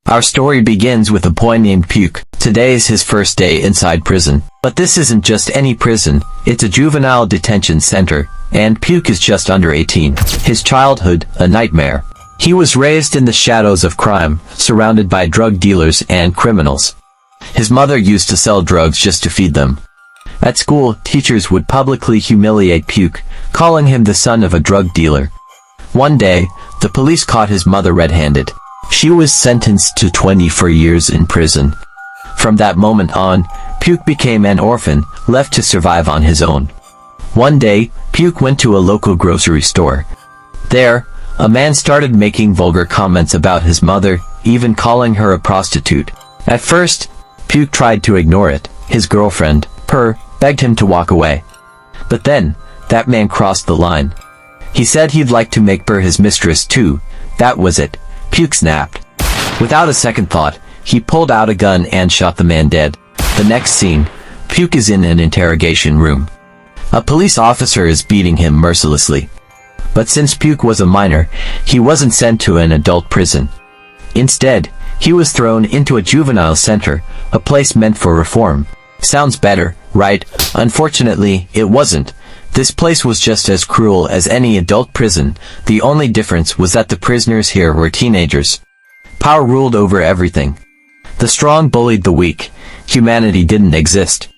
Our story begins with a boy named Peuk. Today is his first day inside prison. But this isn't just any prison, it's a juvenile detention center, and Peuk is just under 18. His childhood, a nightmare. He was raised in the shadows of crime, surrounded by drug dealers and criminals. His mother used to sell drugs just to feed them. At school, teachers would publicly humiliate Peuk, calling him the son of a drug dealer. One day, the police caught his mother red-handed. She was sentenced to 24 years in prison. From that moment on, Peuk became an orphan, left to survive on his own. One day, Peuk went to a local grocery store. There, a man started making vulgar comments about his mother, even calling her a prostitute. At first, Peuk tried to ignore it. His girlfriend, begged him to walk away. But then, that man crossed the line. He said he'd like to make his mistress too. That was it. Peuk snapped. Without a second thought, he pulled out a gun and shot the man dead. The next scene, Peuk is in an interrogation room. A police officer is beating him mercilessly. But since Peuk was a minor, he wasn't sent to an adult prison. Instead, he was thrown into a juvenile center, a place meant for reform. Sounds better, right? Unfortunately, it wasn't. This place was just as cruel as any adult prison. The only difference was that the prisoners here were teenagers. Power ruled over everything. The strong bullied the weak. Humanity didn't exist.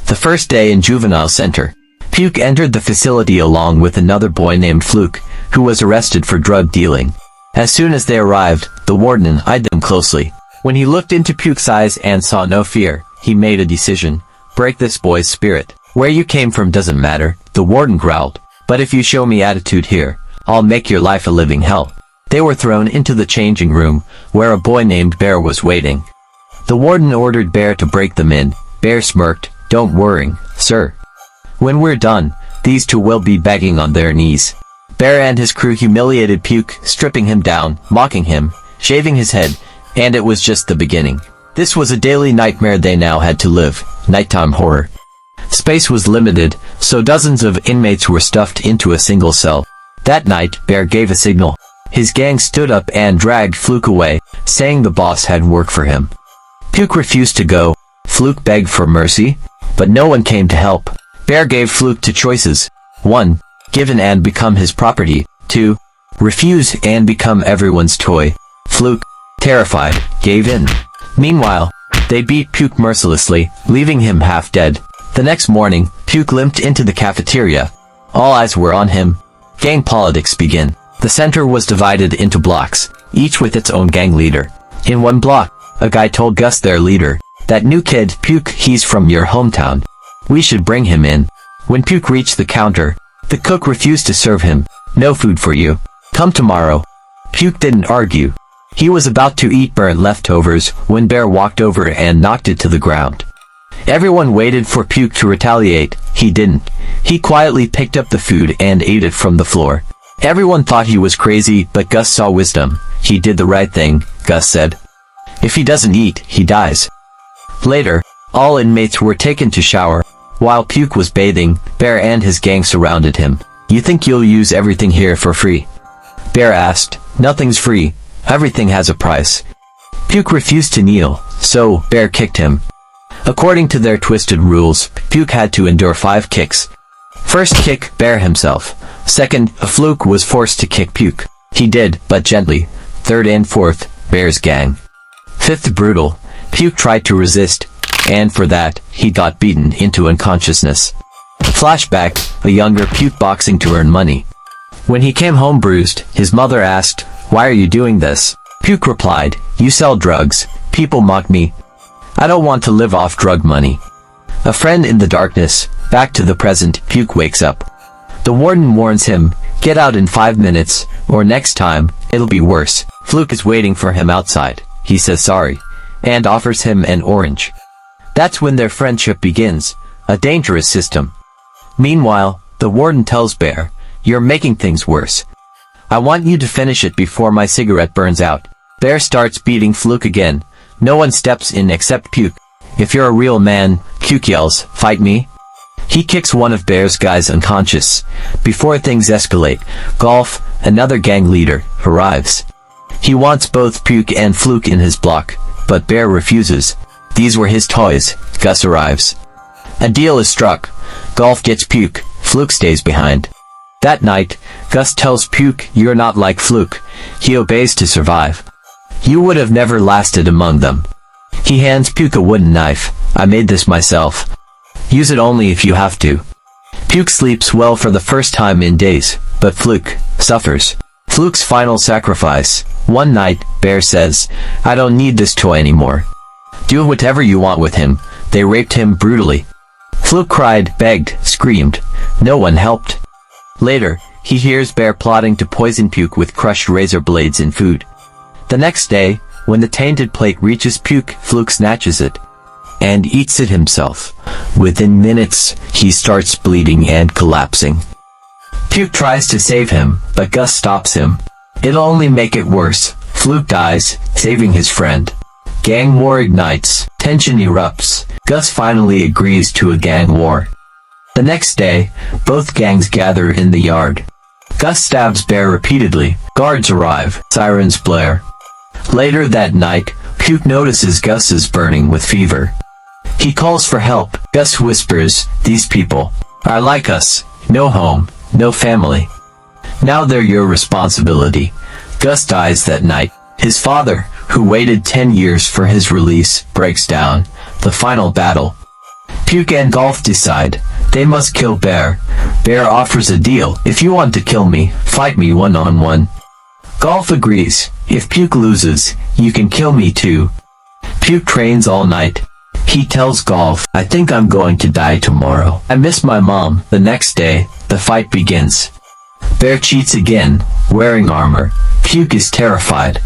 The first day in juvenile center, Peuk entered the facility along with another boy named Fluke, who was arrested for drug dealing. As soon as they arrived, the warden eyed them closely. When he looked into Peuk's eyes and saw no fear, he made a decision. Break this boy's spirit. Where you came from doesn't matter, the warden growled. But if you show me attitude here, I'll make your life a living hell. They were thrown into the changing room, where a boy named Bear was waiting. The warden ordered Bear to break them in. Bear smirked. Don't worry, sir. When we're done, these two will be begging on their knees. Bear and his crew humiliated Peuk, stripping him down, mocking him, shaving his head, and it was just the beginning. This was a daily nightmare they now had to live. Nighttime horror. Space was limited, so dozens of inmates were stuffed into a single cell. That night, Bear gave a signal. His gang stood up and dragged Fluke away, saying the boss had work for him. Peuk refused to go. Fluke begged for mercy, but no one came to help. Bear gave Fluke two choices. 1. Give in and become his property. 2. Refuse and become everyone's toy. Fluke, terrified, gave in. Meanwhile, they beat Peuk mercilessly, leaving him half dead. The next morning, Peuk limped into the cafeteria. All eyes were on him. Gang politics began. The center was divided into blocks, each with its own gang leader. In one block, a guy told Gus, their leader, "That new kid, Peuk, he's from your hometown. We should bring him in." When Peuk reached the counter, the cook refused to serve him. "No food for you. Come tomorrow." Peuk didn't argue. He was about to eat burnt leftovers when Bear walked over and knocked it to the ground. Everyone waited for Peuk to retaliate. He didn't. He quietly picked up the food and ate it from the floor. Everyone thought he was crazy, but Gus saw wisdom. "He did the right thing," Gus said. "If he doesn't eat, he dies." Later, all inmates were taken to shower. While Peuk was bathing, Bear and his gang surrounded him. "You think you'll use everything here for free?" Bear asked. "Nothing's free. Everything has a price." Peuk refused to kneel, so Bear kicked him. According to their twisted rules, Peuk had to endure 5 kicks. First kick, Bear himself. Second, a Fluke was forced to kick Peuk. He did, but gently. Third and fourth, Bear's gang. Fifth, brutal. Peuk tried to resist, and for that, he got beaten into unconsciousness. Flashback, a younger Peuk boxing to earn money. When he came home bruised, his mother asked, "Why are you doing this?" Peuk replied, "You sell drugs. People mock me. I don't want to live off drug money." A friend in the darkness. Back to the present, Peuk wakes up. The warden warns him, "Get out in 5 minutes, or next time, it'll be worse." Fluke is waiting for him outside. He says sorry, and offers him an orange. That's when their friendship begins, a dangerous system. Meanwhile, the warden tells Bear, "You're making things worse. I want you to finish it before my cigarette burns out." Bear starts beating Fluke again. No one steps in except Peuk. "If you're a real man," Peuk yells, "fight me." He kicks one of Bear's guys unconscious. Before things escalate, Golf, another gang leader, arrives. He wants both Peuk and Fluke in his block, but Bear refuses. These were his toys. Gus arrives. A deal is struck. Golf gets Peuk, Fluke stays behind. That night, Gus tells Peuk, "You're not like Fluke." He obeys to survive. You would have never lasted among them. He hands Peuk a wooden knife. "I made this myself. Use it only if you have to." Peuk sleeps well for the first time in days, but Fluke suffers. Fluke's final sacrifice. One night, Bear says, "I don't need this toy anymore. Do whatever you want with him." They raped him brutally. Fluke cried, begged, screamed. No one helped. Later, he hears Bear plotting to poison Peuk with crushed razor blades in food. The next day, when the tainted plate reaches Peuk, Fluke snatches it and eats it himself. Within minutes, he starts bleeding and collapsing. Peuk tries to save him, but Gus stops him. It'll only make it worse. Fluke dies, saving his friend. Gang war ignites. Tension erupts. Gus finally agrees to a gang war. The next day, both gangs gather in the yard. Gus stabs Bear repeatedly. Guards arrive. Sirens blare. Later that night, Peuk notices Gus is burning with fever. He calls for help. Gus whispers, "These people are like us. No home, no family. Now they're your responsibility." Gus dies that night. His father, who waited 10 years for his release, breaks down. The final battle. Peuk and Golf decide. They must kill Bear. Bear offers a deal. "If you want to kill me, fight me one-on-one." Golf agrees. "If Peuk loses, you can kill me too." Peuk trains all night. He tells Golf, "I think I'm going to die tomorrow. I miss my mom." The next day, the fight begins. Bear cheats again, wearing armor. Peuk is terrified.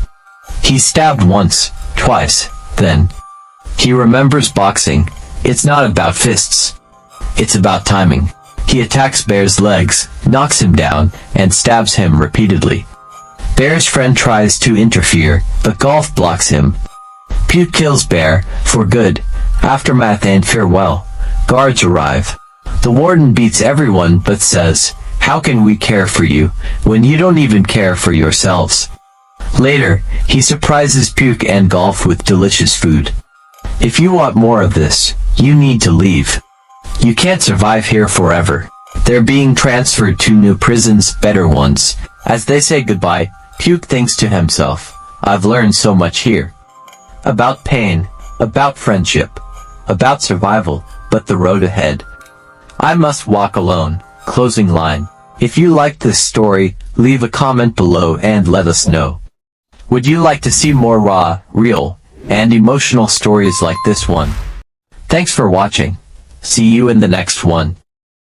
He's stabbed once, twice, then. He remembers boxing. It's not about fists. It's about timing. He attacks Bear's legs, knocks him down, and stabs him repeatedly. Bear's friend tries to interfere, but Golf blocks him. Peuk kills Bear, for good. Aftermath and farewell. Guards arrive. The warden beats everyone but says, "How can we care for you, when you don't even care for yourselves?" Later, he surprises Peuk and Golf with delicious food. "If you want more of this, you need to leave. You can't survive here forever." They're being transferred to new prisons, better ones. As they say goodbye, Peuk thinks to himself, "I've learned so much here. About pain, about friendship, about survival, but the road ahead. I must walk alone." Closing line. If you liked this story, leave a comment below and let us know. Would you like to see more raw, real, and emotional stories like this one? Thanks for watching. See you in the next one.